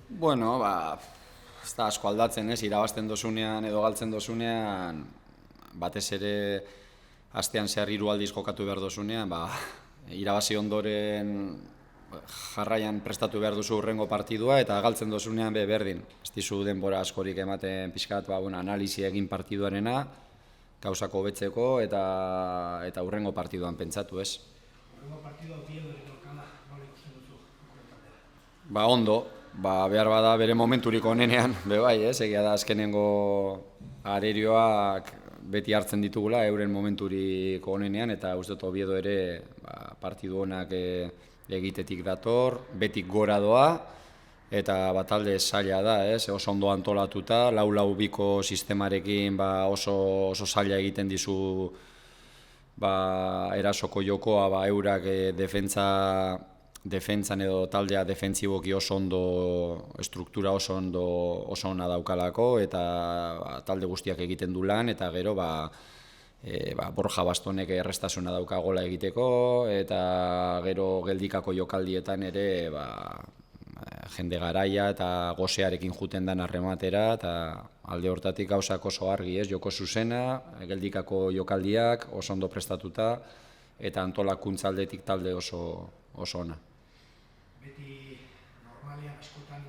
Bueno, ez da asko aldatzen, ez, irabazten dozunean edo galtzen dozunean, batez ere astean zehar 3 aldiz jokatu behar dozunean, irabazi ondoren jarraian prestatu behar duzu hurrengo partidua eta galtzen dozunean berdin. Ez dizu denbora askorik ematen pixkat, analisi egin partiduarena, gauzako hobetzeko eta hurrengo partiduan pentsatu, ez. Hurrengo partidua Oviedoren aurkada, nola ikusten duzu? Ondo, behar bada bere momenturik onenean, bai, ez, egia da azkenengo arerioak beti hartzen ditugula euren momenturik onenean, eta uste dut Oviedo ere partidu onak egitetik dator, betik gora doa, eta talde zaila da, ez, oso ondo antolatuta, 4-4-2 sistemarekin oso zaila egiten dizu erasoko jokoa eurak defentsan edo taldea defentsiboki oso ondo, struktura oso ona daukalako, eta talde guztiak egiten du lan, eta gero Borja Bastonek errestasuna dauka gola egiteko, eta gero geldikako jokaldietan ere jende garaia eta gosearekin juten den arrematera, eta alde hortatik gauzak oso argi, ez, joko zuzena, geldikako jokaldiak oso ondo prestatuta, eta antolakuntza aldetik talde oso ona. Beti normalean askotan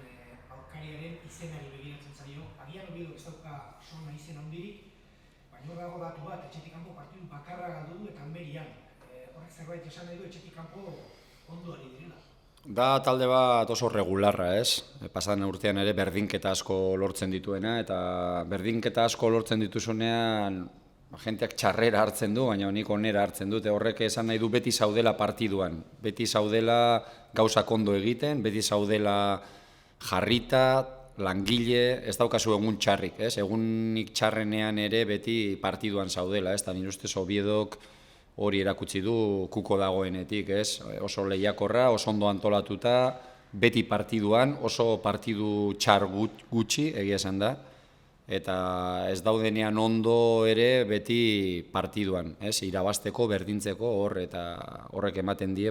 aurkariaren izenari begiratzen zaio, agian Oviedo ez dauka sona izen handirik, baina hor dago datu bat, etxetik kanpo partidu bakarra galdu du eta Almerian. Horrek zerbait esan nahi du etxetik kanpo ondo ari direla. Da talde bat oso regularra, ez? Pasadan urtean ere berdinketa asko lortzen dituena, eta berdinketa asko lortzen dituzunean jenteak txarrera hartzen du, baina nik onera hartzen dute. Horrek esan nahi du beti zaudela partiduan, beti zaudela gauzak ondo egiten, beti zaudela jarrita, langile, ez daukazu egun txarrik, ez? Egunik txarrenean ere beti partiduan zaudela, ez? Eta nire ustez Oviedok hori erakutsi du kuko dagoenetik, ez? Oso lehiakorra, oso ondo antolatuta, beti partiduan, oso partidu txar gutxi, egia esan da, eta ez daudenean ondo ere beti partiduan, ez? Irabazteko, berdintzeko hor, eta horrek ematen die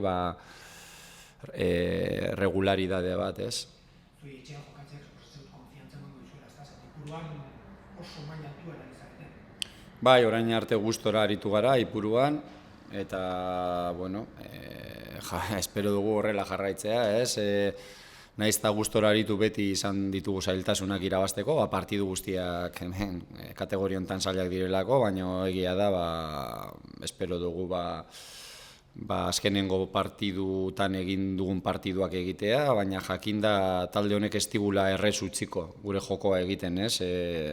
regularidade bat, ez? Zui etxean jokatzeak zeut konfiantza emango dizuela, ez da? Ipuruan oso maila altuan ari zarete. Bai, orain arte gustora aritu gara Ipuruan, eta, espero dugu horrela jarraitzea, ez? Nahiz eta gustora aritu beti izan ditugu zailtasunak irabazteko, partidu guztiak hemen kategoria honetan zailak direlako, baina egia da, espero dugu azkenengo partidutan egin dugun partiduak egitea, baina jakinda talde honek ez digula errez utziko gure jokoa egiten, ez?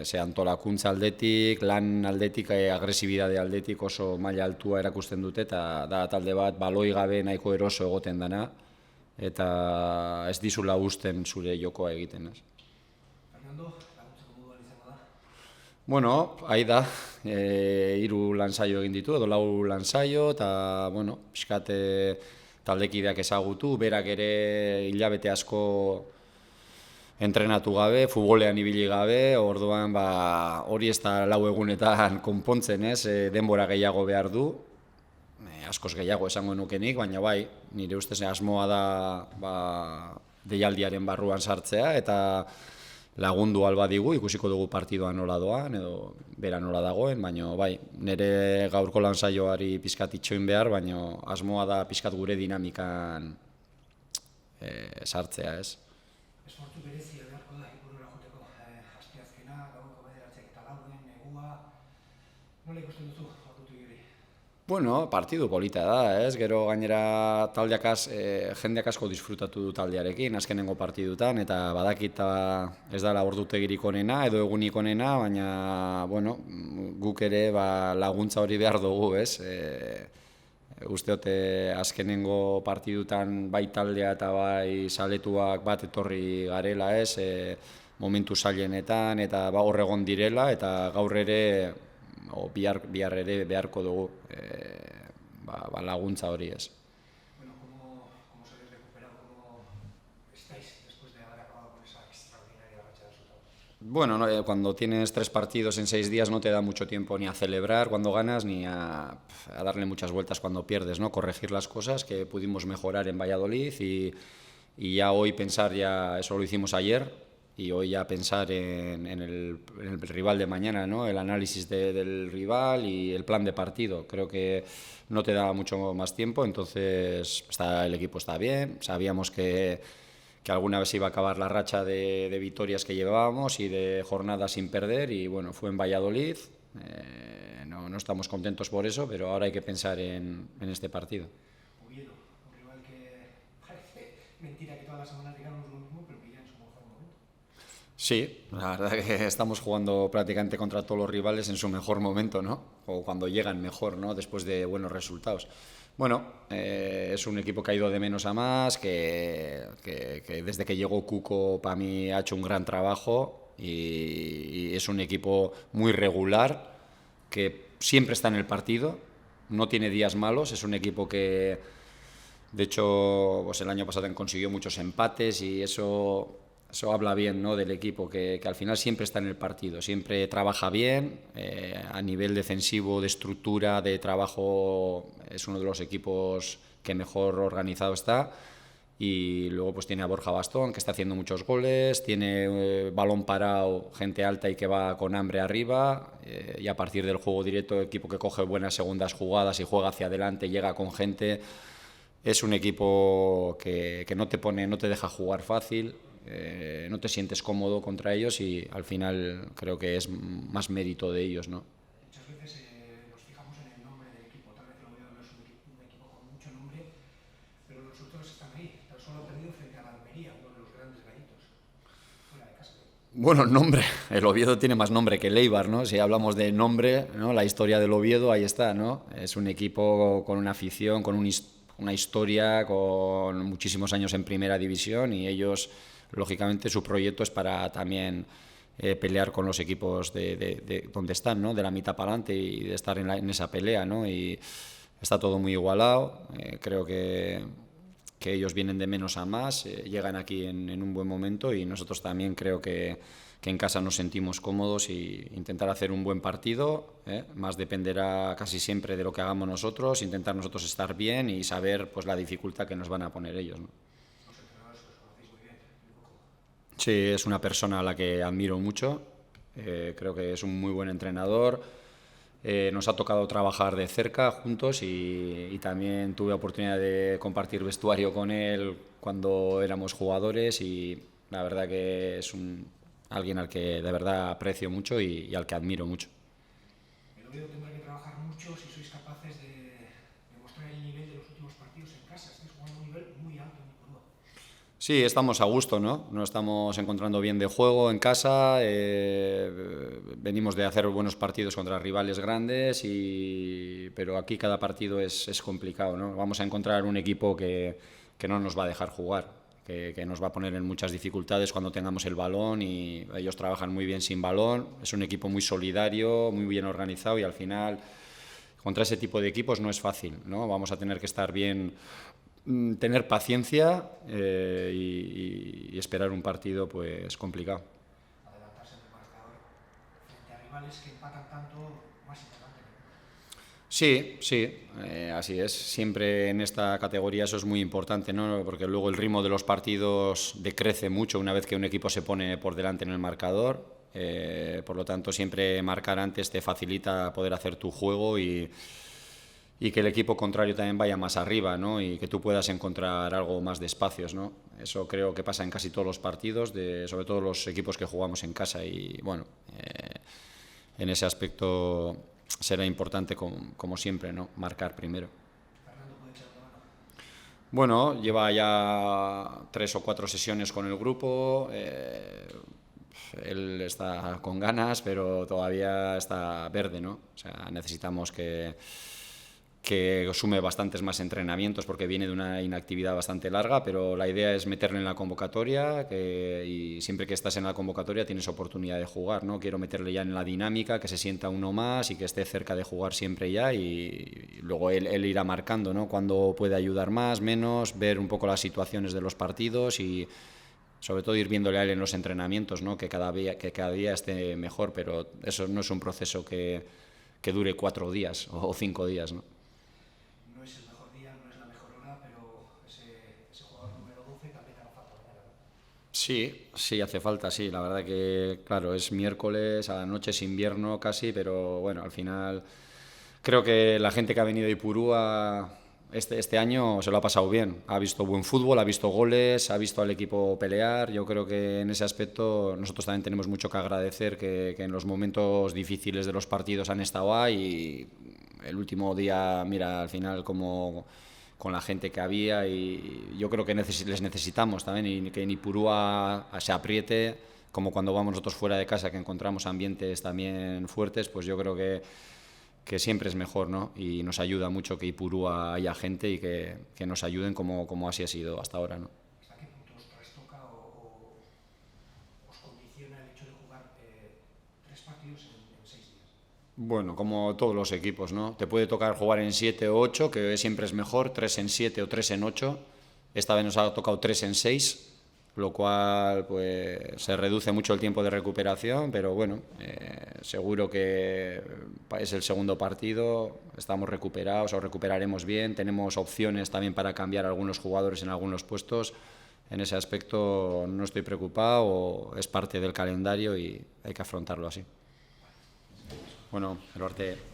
Ze antolakuntza aldetik, lan aldetik, agresibidade aldetik oso maila altua erakusten dute, eta da talde bat baloi gabe nahiko eroso egoten dana, eta ez dizula usten zure jokoa egiten, ez? Fernando, laguntzeko moduan izango da? Bueno, ahi da, 3 lansaio egin ditu, edo 4 lansaio, eta, pixkat taldekideak ezagutu, berak ere hilabete asko entrenatu gabe, futbolean ibili gabe, orduan hori ez da 4 egunetan konpontzen, ez, denbora gehiago behar du, askoz gehiago esango nukenik, baina bai, nire ustez asmoa da deialdiaren barruan sartzea, eta lagundu alba digu, ikusiko dugu partidoan nola doan, edo bera nola dagoen, baina bai, nire gaurko lansaioari pixkat itxoin behar, baina asmoa da pixkat gure dinamikan sartzea, ez. Esfortzu berezia beharko da Ipurura joteko, asteazkena, gaueko 9 eta 4 negua, nola ikusten duzu ordutu hori? Bueno, partidu polita da, ez? Gero gainera jendeak asko disfrutatu du taldearekin, azkenengo partidutan, eta badakit ez dela ordutegirik onena edo egunik onena, baina, guk ere laguntza hori behar dugu, ez? Usteote azkenengo partidutan bai taldea eta bai zaletuak bat etorri garela, ez? Momentu zailenetan eta hor egon direla, eta gaur ere bihar ere beharko dugu laguntza hori, ez. Bueno, ¿cómo se habéis recuperado? ¿Cómo estáis después de haber acabado con esa extraordinaria racha de resultados? Bueno, cuando tienes 3 partidos en 6 días no te da mucho tiempo ni a celebrar cuando ganas ni a darle muchas vueltas cuando pierdes, ¿no? Corregir las cosas que pudimos mejorar en Valladolid y ya hoy pensar, ya eso lo hicimos ayer, y hoy ya pensar en el rival de mañana, ¿no? El análisis del rival y el plan de partido. Creo que no te da mucho más tiempo, entonces el equipo está bien, sabíamos que alguna vez iba a acabar la racha de victorias que llevábamos y de jornadas sin perder, y bueno, fue en Valladolid, no estamos contentos por eso, pero ahora hay que pensar en este partido. Oviedo, un rival que parece mentira que todas las semanas digamos lo mismo, pero que ya en su mejor momento. Sí, la verdad que estamos jugando prácticamente contra todos los rivales en su mejor momento, ¿no? O cuando llegan mejor, ¿no? Después de buenos resultados. Bueno, es un equipo que ha ido de menos a más, que desde que llegó Cuco para mí ha hecho un gran trabajo, y es un equipo muy regular, que siempre está en el partido, no tiene días malos, es un equipo que, de hecho, pues el año pasado consiguió muchos empates, y eso habla bien, ¿no?, del equipo, que al final siempre está en el partido, siempre trabaja bien, a nivel defensivo, de estructura, de trabajo, es uno de los equipos que mejor organizado está. Y luego pues tiene a Borja Bastón, que está haciendo muchos goles, tiene balón parado, gente alta y que va con hambre arriba, y a partir del juego directo, equipo que coge buenas segundas jugadas y juega hacia adelante, llega con gente. Es un equipo que no te deja jugar fácil, no te sientes cómodo contra ellos, y al final creo que es más mérito de ellos, ¿no? Muchas veces nos fijamos en el nombre del equipo, tal vez el Oviedo no es un equipo con mucho nombre, pero los resultados están ahí. Tan solo ha perdido frente a la Almería, uno de los grandes gallitos, fuera de casa. Bueno, el nombre, el Oviedo tiene más nombre que el Eibar, ¿no? Si hablamos de nombre, ¿no?, la historia del Oviedo, ahí está, ¿no? Es un equipo con una afición, con una historia, con muchísimos años en primera división, y ellos, lógicamente, su proyecto es para también pelear con los equipos de donde están, ¿no?, de la mitad para adelante, y de estar en esa pelea, ¿no? Y está todo muy igualado, creo que ellos vienen de menos a más, llegan aquí en un buen momento, y nosotros también creo que en casa nos sentimos cómodos, y intentar hacer un buen partido, más dependerá casi siempre de lo que hagamos nosotros, intentar nosotros estar bien y saber pues la dificultad que nos van a poner ellos, ¿no? Los entrenadores que os conocéis muy bien, un poco. Sí, es una persona a la que admiro mucho, creo que es un muy buen entrenador. Nos ha tocado trabajar de cerca juntos, y también tuve oportunidad de compartir vestuario con él cuando éramos jugadores, y la verdad que es alguien al que de verdad aprecio mucho, y al que admiro mucho. El Oviedo tendrá que trabajar mucho si sois capaces de demostrar el nivel de los últimos partidos en casa. Estáis jugando a un nivel muy alto en Ipurúa. Sí, estamos a gusto, ¿no? Nos estamos encontrando bien de juego en casa, venimos de hacer buenos partidos contra rivales grandes, pero aquí cada partido es complicado, ¿no? Vamos a encontrar un equipo que no nos va a dejar jugar, que nos va a poner en muchas dificultades cuando tengamos el balón, y ellos trabajan muy bien sin balón. Es un equipo muy solidario, muy bien organizado, y al final contra ese tipo de equipos no es fácil, ¿no? Vamos a tener que estar bien, tener paciencia, y esperar un partido pues complicado. Adelantarse en el marcador frente a rivales que empatan tanto, más importante que nunca. Sí, sí, así es. Siempre en esta categoría eso es muy importante, ¿no? Porque luego el ritmo de los partidos decrece mucho una vez que un equipo se pone por delante en el marcador. Por lo tanto, siempre marcar antes te facilita poder hacer tu juego, y que el equipo contrario también vaya más arriba, ¿no? Y que tú puedas encontrar algo más de espacios, ¿no? Eso creo que pasa en casi todos los partidos, sobre todo los equipos que jugamos en casa, y bueno, en ese aspecto será importante, como siempre, ¿no?, marcar primero. Fernando puede echar una mano. Bueno, lleva ya 3 o 4 sesiones con el grupo. Él está con ganas, pero todavía está verde, ¿no? O sea, necesitamos que sume bastantes más entrenamientos, porque viene de una inactividad bastante larga, pero la idea es meterle en la convocatoria, y siempre que estás en la convocatoria tienes oportunidad de jugar, ¿no? Quiero meterle ya en la dinámica, que se sienta uno más y que esté cerca de jugar siempre ya, y luego él irá marcando, ¿no?, cuando puede ayudar más, menos, ver un poco las situaciones de los partidos, y sobre todo ir viéndole a él en los entrenamientos, ¿no?, que cada día esté mejor, pero eso no es un proceso que dure 4 días o 5 días, ¿no? No es el mejor día, no es la mejor hora, pero ese jugador número 12 también hará Sí, sí, hace falta, sí. La verdad que, claro, es miércoles, a la noche es invierno casi, pero bueno, al final creo que la gente que ha venido a Ipurúa este año se lo ha pasado bien. Ha visto buen fútbol, ha visto goles, ha visto al equipo pelear. Yo creo que en ese aspecto nosotros también tenemos mucho que agradecer que en los momentos difíciles de los partidos han estado ahí y el último día, mira, al final como con la gente que había y yo creo que les necesitamos también y que en Ipurúa se apriete como cuando vamos nosotros fuera de casa que encontramos ambientes también fuertes, pues yo creo que siempre es mejor, ¿no? Y nos ayuda mucho que Ipurúa haya gente y que nos ayuden como así ha sido hasta ahora, ¿no? ¿Hasta qué punto os trastoca os condiciona el hecho de jugar 3 partidos en 6 días? Bueno, como todos los equipos, ¿no? Te puede tocar jugar en 7 o 8, que siempre es mejor, 3 en 7 o 3 en 8. Esta vez nos ha tocado 3 en 6, lo cual pues se reduce mucho el tiempo de recuperación, pero bueno, seguro que es el segundo partido, estamos recuperados o recuperaremos bien, tenemos opciones también para cambiar a algunos jugadores en algunos puestos. En ese aspecto no estoy preocupado, es parte del calendario y hay que afrontarlo así. Bueno, Eloarte.